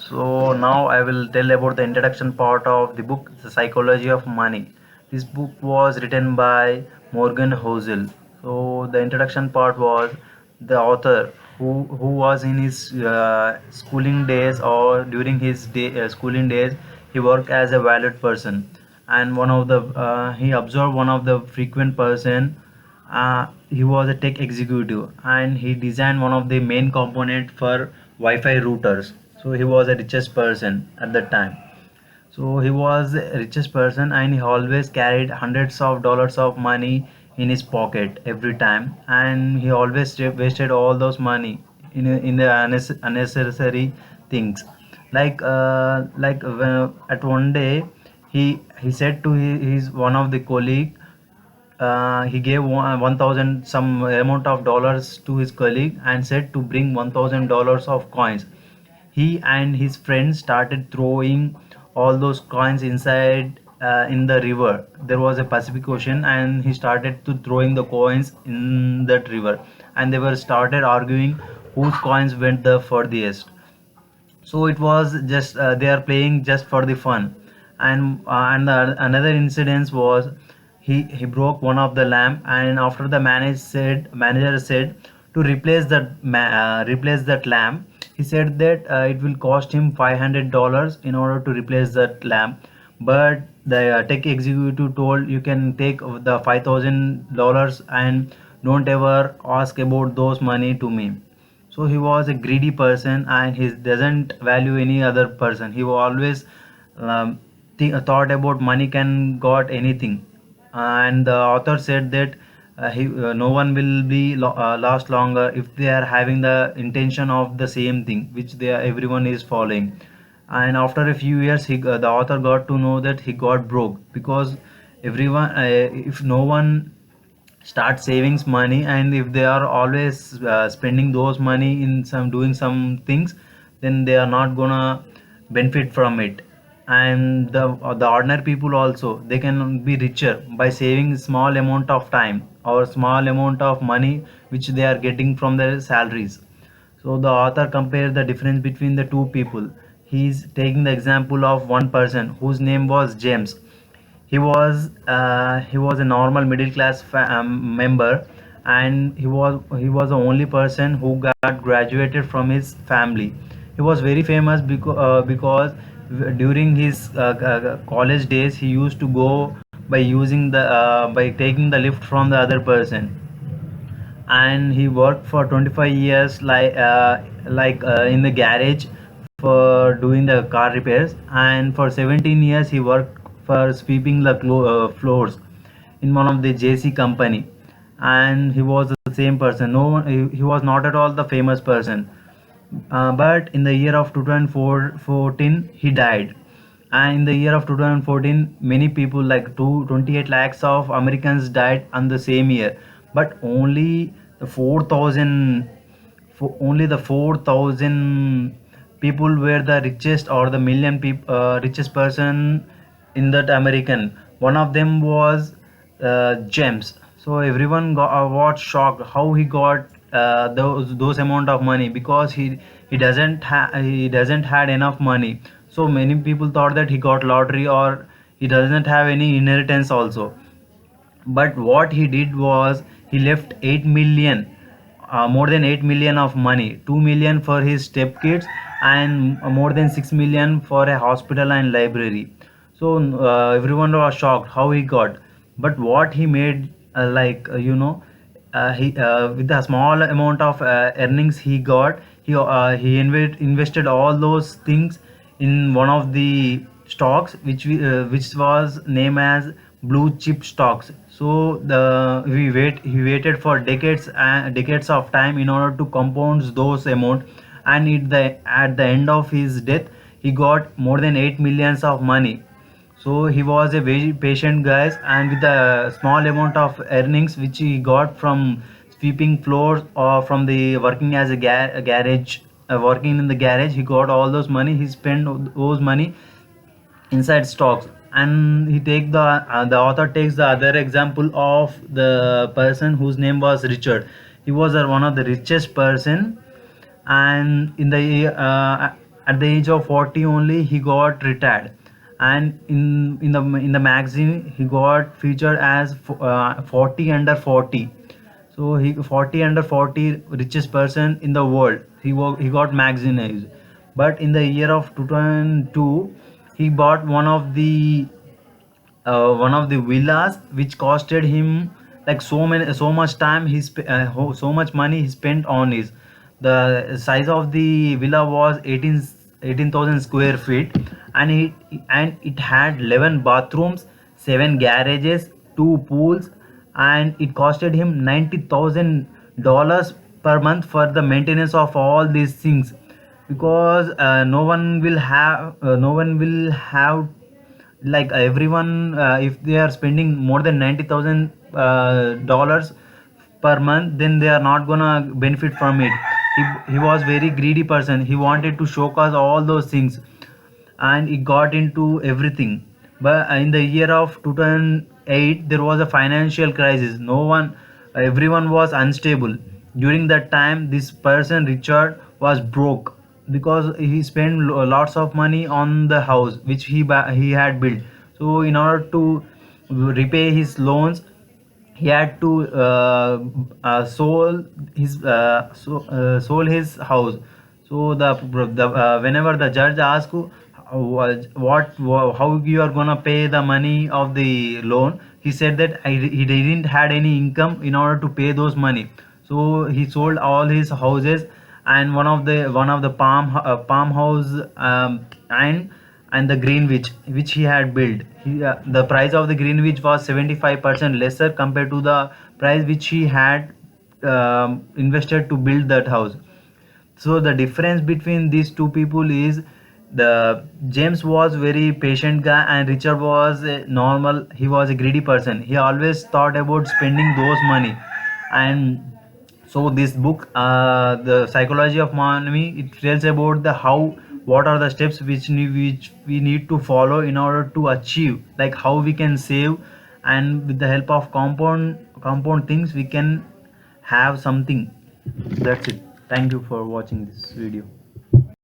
So now I will tell about the introduction part of the book, The Psychology of Money. This book was written by Morgan Housel. So the introduction part was the author who was in his schooling days, or during his schooling days he worked as a valued person, and one of the he observed one of the frequent person. He was a tech executive and he designed one of the main component for Wi-Fi routers. So he was the richest person at that time. So he was the richest person and he always carried hundreds of dollars of money in his pocket every time, and he always wasted all those money in the unnecessary things. At one day he said to his one of the colleague, he gave 1000 some amount of dollars to his colleague and said to bring $1000 of coins. He and his friends started throwing all those coins inside in the river. There was a Pacific Ocean and he started to throwing the coins in that river, and they were started arguing whose coins went the furthest. So it was just they are playing just for the fun. Another incident was he broke one of the lamp, and after the manager said to replace that lamp. He said that it will cost him $500 in order to replace that lamp, but the tech executive told you can take the $5000 and don't ever ask about those money to me. So he was a greedy person and he doesn't value any other person. He always thought about money can got anything. And the author said that no one will be last longer if they are having the intention of the same thing which everyone is following. And after a few years the author got to know that he got broke because everyone if no one start savings money, and if they are always spending those money in some doing some things, then they are not gonna benefit from it. And the ordinary people also, they can be richer by saving small amount of time or small amount of money which they are getting from their salaries. So the author compares the difference between the two people. He is taking the example of one person whose name was James. He was a normal middle class member, and he was the only person who got graduated from his family. He was very famous because during his college days he used to go by taking the lift from the other person, and he worked for 25 years in the garage for doing the car repairs, and for 17 years he worked for sweeping the floors in one of the JC company. And he was the same person. No one, he was not at all the famous person. But in the year of 2014 he died, and in the year of 2014 many people like 28 lakhs of Americans died on the same year. But the 4000 only the 4000 people were the richest, or the million people richest person in that American. One of them was James. So everyone was shocked how he got those amount of money, because he doesn't had enough money. So many people thought that he got lottery, or he doesn't have any inheritance also. But what he did was he left 8 million, more than 8 million of money, 2 million for his stepkids, and more than 6 million for a hospital and library. So everyone was shocked how he got. But what he made, he with the small amount of earnings he got, he invested all those things in one of the stocks which was named as blue chip stocks. So he waited for decades of time in order to compound those amount, and at the end of his death he got more than 8 millions of money. So he was a very patient guy, and with a small amount of earnings which he got from sweeping floors or from the working as a garage, working in the garage, he got all those money. He spent those money inside stocks. And the author takes the other example of the person whose name was Richard. He was one of the richest person, and at the age of 40 only he got retired. And in the magazine he got featured as 40 under 40. So he 40 under 40 richest person in the world. He got magazine. But in the year of 2002 he bought one of the villas which costed him like so much time so much money he spent on his. The size of the villa was 18,000 square feet, and it had 11 bathrooms, 7 garages, 2 pools, and it costed him $90,000 per month for the maintenance of all these things. Because no one will have like everyone, if they are spending more than $90,000 per month, then they are not gonna benefit from it. He was very greedy person. He wanted to showcase all those things, and he got into everything. But in the year of 2008 there was a financial crisis. Everyone was unstable. During that time this person Richard was broke because he spent lots of money on the house which he had built. So in order to repay his loans, he had to sold his house. So the whenever the judge asked how you are gonna pay the money of the loan, he said that he didn't had any income in order to pay those money. So he sold all his houses, and one of the palm house, and the Greenwich which he had built. The price of the Greenwich was 75% lesser compared to the price which he had invested to build that house. So the difference between these two people is the James was very patient guy and Richard was normal. He was a greedy person. He always thought about spending those money. And so this book, the Psychology of Money, it tells about the how what are the steps which we need to follow in order to achieve, like how we can save, and with the help of compound things we can have something. That's it. Thank you for watching this video.